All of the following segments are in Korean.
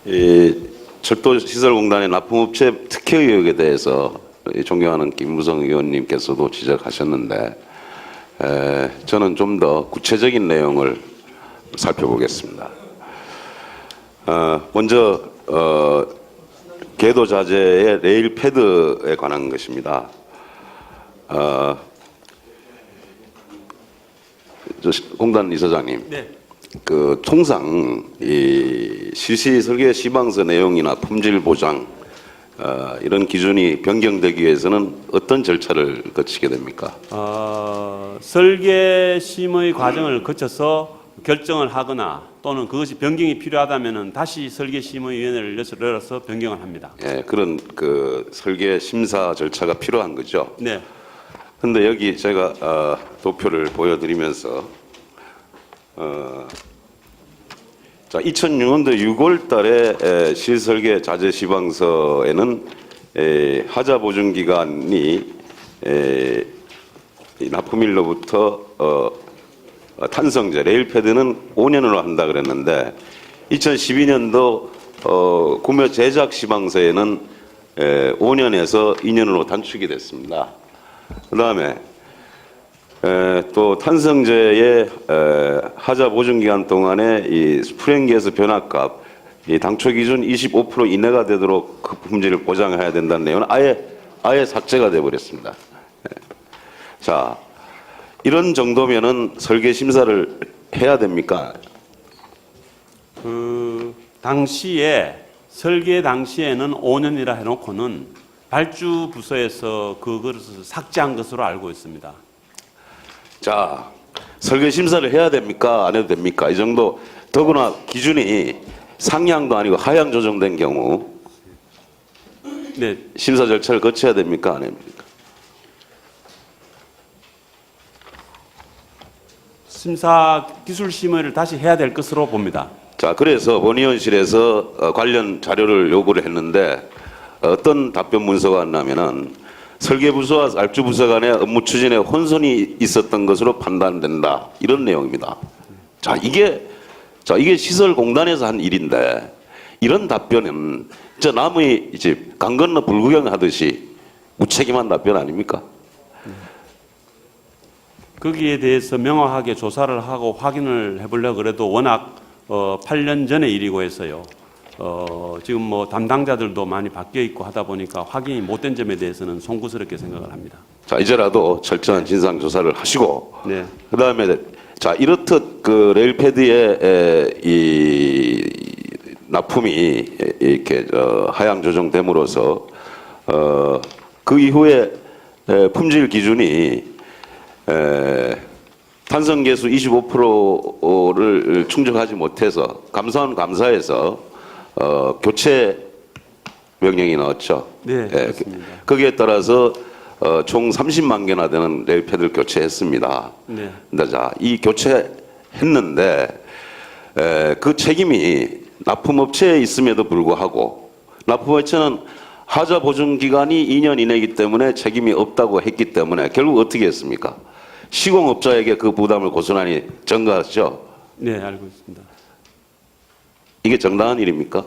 이 철도시설공단의 납품업체 특혜 의혹에 대해서 존경하는 김무성 의원님께서도 지적하셨는데 저는 좀 더 구체적인 내용을 살펴보겠습니다. 먼저 궤도 자재의 레일 패드에 관한 것입니다. 공단 이사장님. 네. 그 통상 이 실시 설계 시방서 내용이나 품질 보장 이런 기준이 변경되기 위해서는 어떤 절차를 거치게 됩니까? 설계 심의 과정을 거쳐서 결정을 하거나 또는 그것이 변경이 필요하다면은 다시 설계 심의위원회를 열어서 변경을 합니다. 예, 그런 그 설계 심사 절차가 필요한 거죠. 네. 근데 여기 제가 도표를 보여드리면서 자, 2006년도 6월 달에 실설계 자재 시방서에는 하자 보증 기간이 납품일로부터 탄성제 레일 패드는 5년으로 한다 그랬는데 2012년도 구매 제작 시방서에는 5년에서 2년으로 단축이 됐습니다. 그다음에 또 탄성제의 하자 보증 기간 동안에 이 스프링기에서 변압값 이 당초 기준 25% 이내가 되도록 그 품질을 보장해야 된다는 내용은 아예 삭제가 돼 버렸습니다. 자, 이런 정도면은 설계 심사를 해야 됩니까? 그 당시에 설계 당시에는 5년이라 해놓고는 발주 부서에서 그것을 삭제한 것으로 알고 있습니다. 자, 설계 심사를 해야 됩니까? 안 해도 됩니까? 이 정도 더구나 기준이 상향도 아니고 하향 조정된 경우 네. 심사 절차를 거쳐야 됩니까? 안 됩니까? 심사 기술 심의를 다시 해야 될 것으로 봅니다. 자, 그래서 원의원실에서 관련 자료를 요구를 했는데 어떤 답변 문서가 왔냐면은 설계부서와 알주부서 간의 업무 추진에 혼선이 있었던 것으로 판단된다. 이런 내용입니다. 자, 이게 시설공단에서 한 일인데 이런 답변은 저 남의 집 강 건너 불구경 하듯이 무책임한 답변 아닙니까? 거기에 대해서 명확하게 조사를 하고 확인을 해보려고 그래도 워낙 8년 전의 일이고 해서요. 지금 뭐 담당자들도 많이 바뀌어 있고 하다 보니까 확인이 못된 점에 대해서는 송구스럽게 생각을 합니다. 자, 이제라도 철저한 진상 조사를 하시고 네. 그다음에 자, 이렇듯 그 레일패드의 이 납품이 이렇게 하향 조정됨으로써 그 이후에 품질 기준이 탄성계수 25%를 충족하지 못해서 감사에서 교체 명령이 나왔죠. 네, 그렇습니다. 거기에 따라서 총 30만 개나 되는 레일패드를 교체했습니다. 네. 근데 자, 이 교체했는데 그 책임이 납품업체에 있음에도 불구하고 납품업체는 하자 보증 기간이 2년 이내이기 때문에 책임이 없다고 했기 때문에 결국 어떻게 했습니까? 시공업자에게 그 부담을 고스란히 전가했죠. 네, 알고 있습니다. 이게 정당한 일입니까?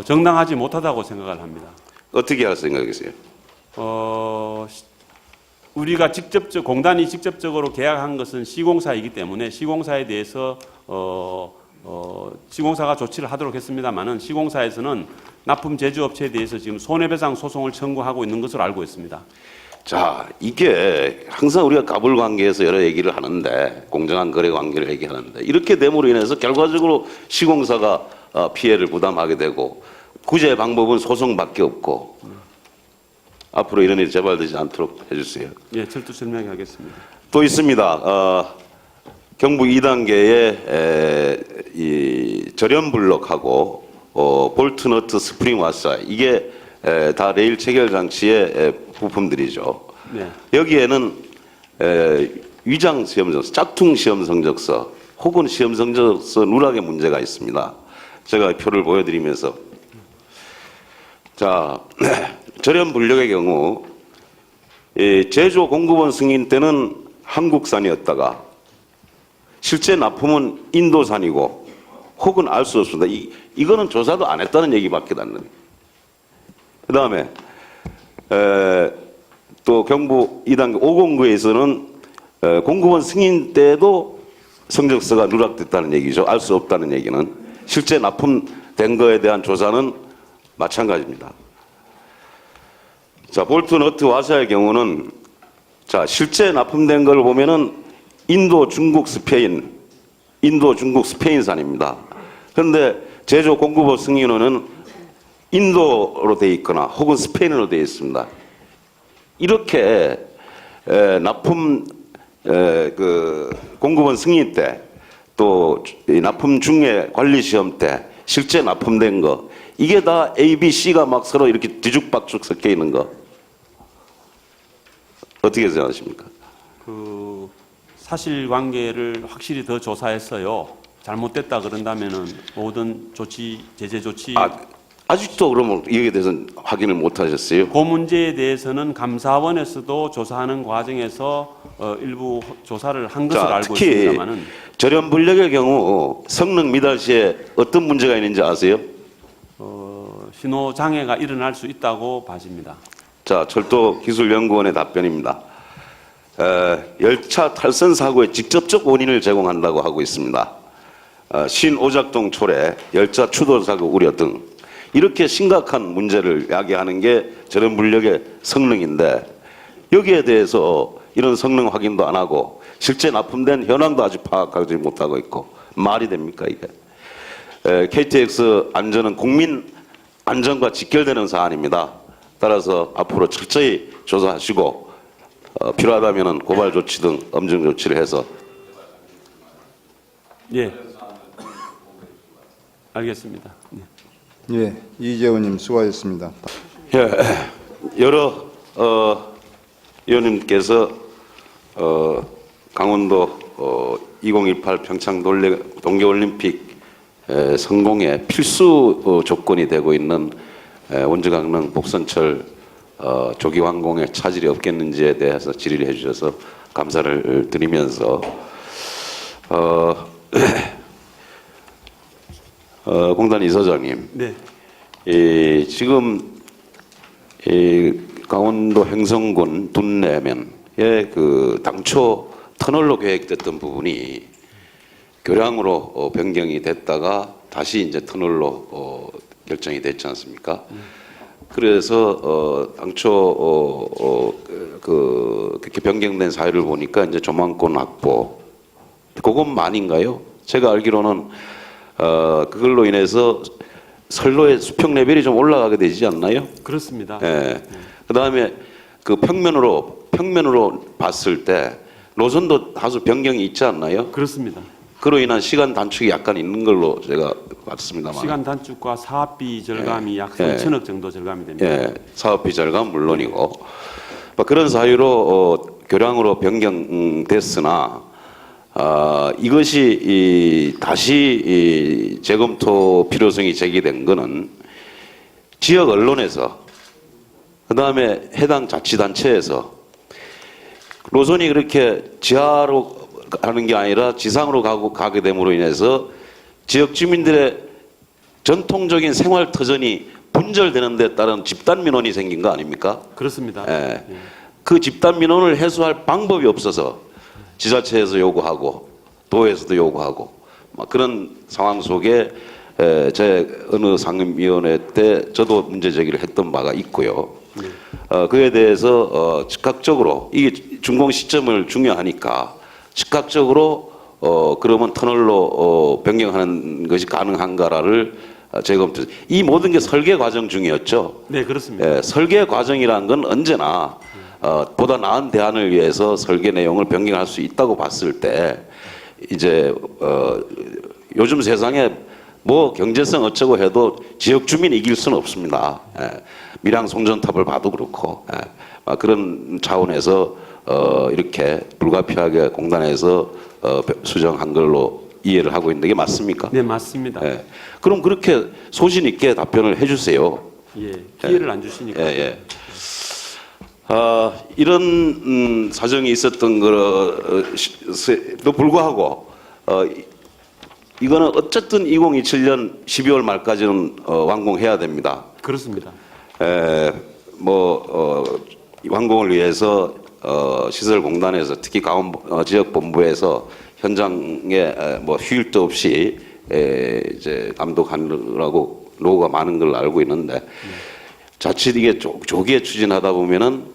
정당하지 못하다고 생각을 합니다. 어떻게 할 생각이세요? 우리가 공단이 직접적으로 계약한 것은 시공사이기 때문에 시공사에 대해서 시공사가 조치를 하도록 했습니다만은 시공사에서는 납품 제조업체에 대해서 지금 손해배상 소송을 청구하고 있는 것으로 알고 있습니다. 자, 이게 항상 우리가 가불 관계에서 여러 얘기를 하는데 공정한 거래 관계를 얘기하는데 이렇게 됨으로 인해서 결과적으로 시공사가 피해를 부담하게 되고 구제 방법은 소송밖에 없고 앞으로 이런 일이 재발되지 않도록 해주세요. 예, 철두 설명하겠습니다. 또 있습니다. 경부 2단계의 이 절연 블록하고 볼트너트 스프링 와사 이게 다 레일 체결 장치의 부품들이죠. 네. 여기에는 위장 시험 성적서, 짝퉁 시험 성적서 혹은 시험 성적서 누락의 문제가 있습니다. 제가 표를 보여드리면서 자, 절연 블록의 경우 제조 공급원 승인 때는 한국산이었다가 실제 납품은 인도산이고 혹은 알 수 없습니다. 이거는 조사도 안 했다는 얘기밖에 안 나요. 그다음에 또 경부 2단계 509에서는 공무원 승인 때도 성적서가 누락됐다는 얘기죠. 알 수 없다는 얘기는 실제 납품된 거에 대한 조사는 마찬가지입니다. 자, 볼트, 너트, 와사의 경우는 자, 실제 납품된 걸 보면은 인도, 중국, 스페인산입니다. 그런데 제조 공급업 승인원은 인도로 되어 있거나 혹은 스페인으로 되어 있습니다. 이렇게 납품 그 공급원 승인 때 또 납품 중에 관리 시험 때 실제 납품된 거 이게 다 A, B, C가 막 서로 이렇게 뒤죽박죽 섞여 있는 거 어떻게 생각하십니까? 그 사실관계를 확실히 더 조사했어요. 잘못됐다 그런다면은 모든 조치 제재 조치 아직도 그러면 이에 대해서는 확인을 못 하셨어요? 그 문제에 대해서는 감사원에서도 조사하는 과정에서 일부 조사를 한 것을 알고 특히 있습니다만은 절연 불력의 경우 성능 미달 시에 어떤 문제가 있는지 아세요? 신호 장애가 일어날 수 있다고 봐집니다. 자, 철도기술연구원의 답변입니다. 열차 탈선 사고의 직접적 원인을 제공한다고 하고 있습니다. 신오작동 초래, 열차 추돌 사고 우려 등 이렇게 심각한 문제를 야기하는 게 절연불력의 성능인데 여기에 대해서 이런 성능 확인도 안 하고 실제 납품된 현황도 아직 파악하지 못하고 있고 말이 됩니까 이게? KTX 안전은 국민 안전과 직결되는 사안입니다. 따라서 앞으로 철저히 조사하시고 필요하다면 고발 조치 등 엄정 조치를 해서 예, 알겠습니다. 예. 예, 이재호님 수고하셨습니다. 예, 여러 의원님께서 강원도 2018 평창 동계올림픽 성공의 필수 조건이 되고 있는 원주강릉 복선철 조기 완공에 차질이 없겠는지에 대해서 질의를 해주셔서 감사를 드리면서 공단 이사장님, 네. 지금 강원도 횡성군 둔내면에 그 당초 터널로 계획됐던 부분이 교량으로 변경이 됐다가 다시 이제 터널로 결정이 됐지 않습니까? 그래서 당초 그렇게 변경된 사유를 보니까 이제 조망권 확보 그것만인가요? 제가 알기로는 그걸로 인해서 선로의 수평 레벨이 좀 올라가게 되지 않나요? 그렇습니다. 예. 그다음에 그 평면으로 봤을 때 노선도 다소 변경이 있지 않나요? 그렇습니다. 그로 인한 시간 단축이 약간 있는 걸로 제가 봤습니다만. 시간 단축과 사업비 절감이 약 예. 3천억 정도 절감이 됩니다. 예, 사업비 절감 물론이고 그런 사유로 교량으로 변경됐으나 이것이 다시 재검토 필요성이 제기된 것은 지역 언론에서 그다음에 해당 자치단체에서 노선이 그렇게 지하로 가는 게 아니라 지상으로 가게 됨으로 인해서 지역 주민들의 전통적인 생활 터전이 분절되는 데 따른 집단 민원이 생긴 거 아닙니까? 그렇습니다. 예. 그 집단 민원을 해소할 방법이 없어서 지자체에서 요구하고 도에서도 요구하고 막 그런 상황 속에 제 어느 상임위원회 때 저도 문제 제기를 했던 바가 있고요. 그에 대해서 즉각적으로 이게 준공 시점을 중요하니까 즉각적으로 그러면 터널로 변경하는 것이 가능한가를 재검토. 이 모든 게 설계 과정 중이었죠. 네, 그렇습니다. 예, 설계 과정이라는 건 언제나 보다 나은 대안을 위해서 설계 내용을 변경할 수 있다고 봤을 때 이제 요즘 세상에 뭐 경제성 어쩌고 해도 지역 주민이 이길 수는 없습니다. 예, 밀양 송전탑을 봐도 그렇고 그런 차원에서 이렇게 불가피하게 공단에서 수정한 걸로 이해를 하고 있는 게 맞습니까? 네, 맞습니다. 예. 그럼 그렇게 소신 있게 답변을 해주세요. 예, 기회를 안 주시니까. 예. 이런 사정이 있었던 거도 불구하고 이거는 어쨌든 2027년 12월 말까지는 완공해야 됩니다. 그렇습니다. 완공을 위해서 시설공단에서 특히 지역본부에서 현장에 휴일도 없이 이제 감독하느라고 노고가 많은 걸 알고 있는데 자칫 이게 조기에 추진하다 보면은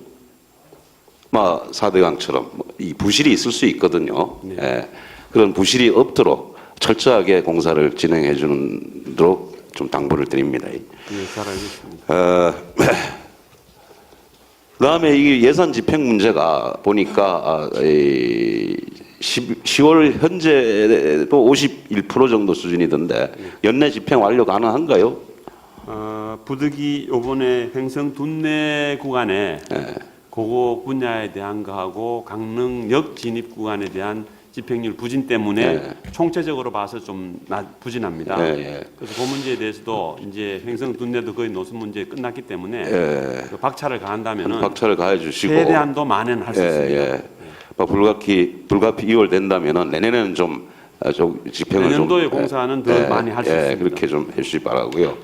4대강처럼 이 부실이 있을 수 있거든요. 네. 그런 부실이 없도록 철저하게 공사를 진행해 주도록 좀 당부를 드립니다. 네, 잘 알겠습니다. 그다음에 이 예산 집행 문제가 보니까 10월 현재도 51% 정도 수준이던데 연내 집행 완료 가능한가요? 부득이 이번에 횡성 둔내 구간에 고거 분야에 대한 거하고 강릉역 진입 구간에 대한 집행률 부진 때문에 총체적으로 봐서 좀 부진합니다. 그래서 그 문제에 대해서도 이제 횡성 둔내도 거의 노선 문제 끝났기 때문에 그 박차를 가한다면은 박차를 가해 주시고 최대한도 만회할 수 있습니다. 불가피 2월 된다면은 내년에는 좀 집행을 내년도에 공사는 더 많이 할 수 있습니다. 그렇게 좀 해주시 바라고요.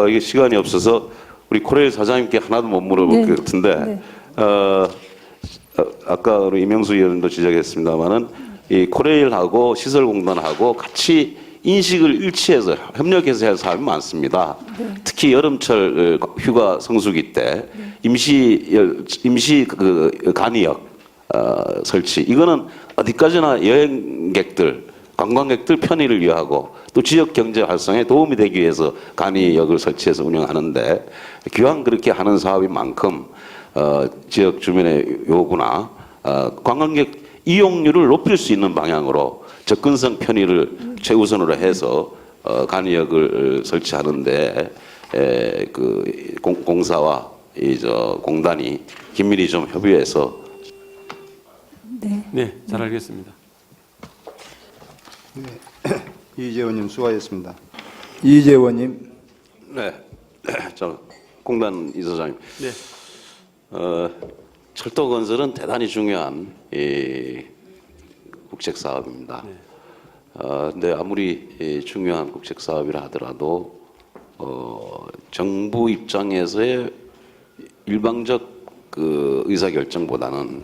이게 시간이 없어서 우리 코레일 사장님께 하나도 못 물어볼 것 같은데 아까 우리 이명수 의원도 지적했습니다만은 이 코레일하고 시설공단하고 같이 인식을 일치해서 협력해서 할 사람이 많습니다. 특히 여름철 휴가 성수기 때 임시 간이역 설치 이거는 어디까지나 여행객들 관광객들 편의를 위하고 또 지역 경제 활성에 도움이 되기 위해서 간이역을 설치해서 운영하는데 기왕 그렇게 하는 사업인 만큼 지역 주민의 요구나 관광객 이용률을 높일 수 있는 방향으로 접근성 편의를 최우선으로 해서 간이역을 설치하는데 공사와 공단이 긴밀히 좀 협의해서 네, 잘 알겠습니다. 이재원님 수고하셨습니다. 이재원님. 네, 저 공단 이사장님. 네. 철도 건설은 대단히 중요한 국책 사업입니다. 근데 아무리 중요한 국책 사업이라 하더라도 정부 입장에서의 일방적 의사 결정보다는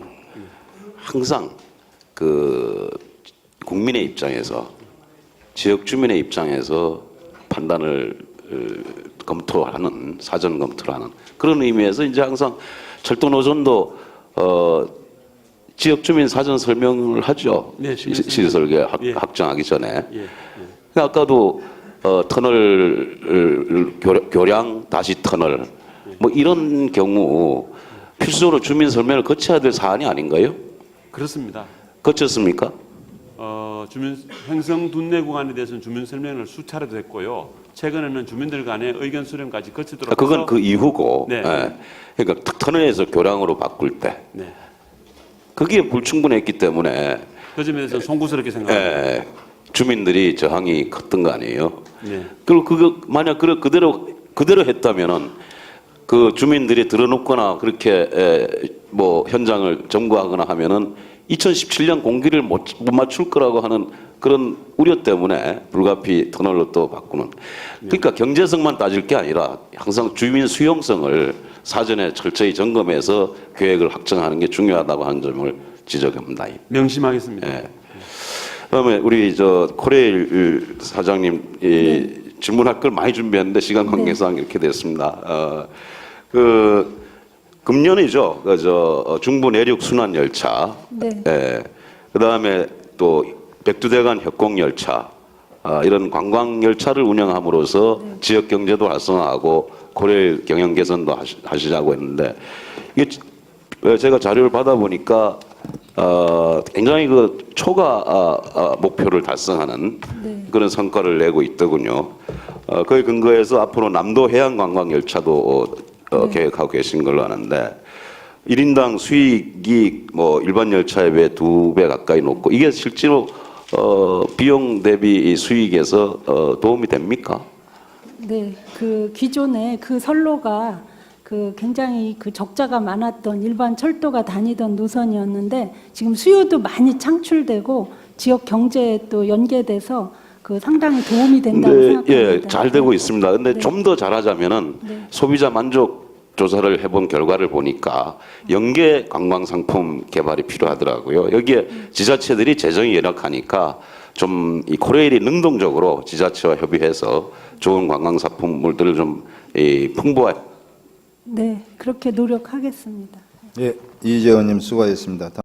항상 국민의 입장에서 지역 주민의 입장에서 판단을 검토하는 사전 검토를 하는 그런 의미에서 이제 항상 철도 노선도 지역 주민 사전 설명을 하죠. 네, 시설계 확정하기 전에. 예. 아까도 터널 교량 다시 터널 이런 경우 필수적으로 주민 설명을 거쳐야 될 사안이 아닌가요? 그렇습니다. 거쳤습니까? 횡성 둔내 구간에 대해서는 주민 설명을 수차례도 했고요. 최근에는 주민들 간의 의견 수렴까지 거치도록 그건 해서 그 이후고. 네. 그러니까 터널에서 교량으로 바꿀 때 네. 그게 불충분했기 때문에 그 점에 대해서 송구스럽게 생각합니다. 주민들이 저항이 컸던 거 아니에요? 네. 그리고 만약 그대로 했다면은 그 주민들이 들어놓거나 그렇게 현장을 점거하거나 하면은 2017년 공기를 못 맞출 거라고 하는 그런 우려 때문에 불가피 터널로 또 바꾸는. 그러니까 경제성만 따질 게 아니라 항상 주민 수용성을 사전에 철저히 점검해서 계획을 확정하는 게 중요하다고 하는 점을 지적합니다. 명심하겠습니다. 그다음에 우리 코레일 사장님 질문할 걸 많이 준비했는데 시간 관계상 이렇게 됐습니다. 금년이죠. 중부 내륙 순환 열차. 그다음에 또 백두대간 협공 열차. 이런 관광 열차를 운영함으로써 지역 경제도 활성화하고 코레일 경영 개선도 하시자고 했는데 이게 제가 자료를 받아보니까 굉장히 초과 목표를 달성하는 그런 성과를 내고 있더군요. 그에 근거해서 앞으로 남도 해양 관광 열차도 계획하고 계신 걸로 아는데 1인당 수익이 일반 열차에 비해 2배 가까이 높고 이게 실제로 비용 대비 수익에서 도움이 됩니까? 네, 기존에 선로가 굉장히 적자가 많았던 일반 철도가 다니던 노선이었는데 지금 수요도 많이 창출되고 지역 경제에 또 연계돼서 그 상당히 도움이 된다고 근데 생각합니다. 예, 잘 되고 있습니다. 근데 네. 좀 더 잘하자면은 네. 소비자 만족 조사를 해본 결과를 보니까 연계 관광 상품 개발이 필요하더라고요. 여기에 지자체들이 재정이 열악하니까 좀 이 코레일이 능동적으로 지자체와 협의해서 좋은 관광 상품들을 좀 풍부하게 네, 그렇게 노력하겠습니다. 예, 이재원님 수고하셨습니다.